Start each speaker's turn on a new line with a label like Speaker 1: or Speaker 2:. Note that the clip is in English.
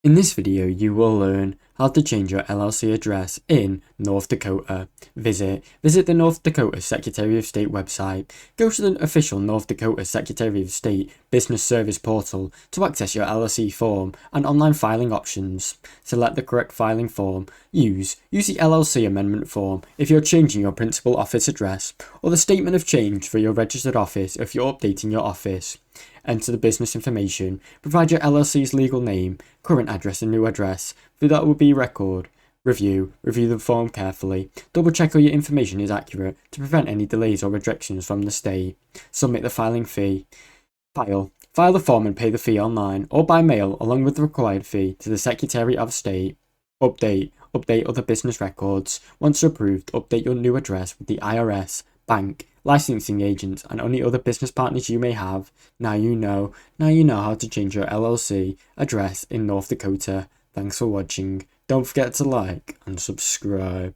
Speaker 1: In this video, you will learn how to change your LLC address in North Dakota. Visit the North Dakota Secretary of State website. Go to the official North Dakota Secretary of State Business Service portal to access your LLC form and online filing options. Select the correct filing form. Use the LLC amendment form if you're changing your principal office address, or the statement of change for your registered office if you're updating your office. Enter the business information, provide your LLC's legal name, current address and new address, for that will be record. Review the form carefully, double check all your information is accurate to prevent any delays or rejections from the state. Submit the filing fee. File the form and pay the fee online or by mail along with the required fee to the Secretary of State. Update other business records. Once approved, update your new address with the IRS, bank, licensing agents and any other business partners you may have. Now you know how to change your LLC address in North Dakota. Thanks for watching. Don't forget to like and subscribe.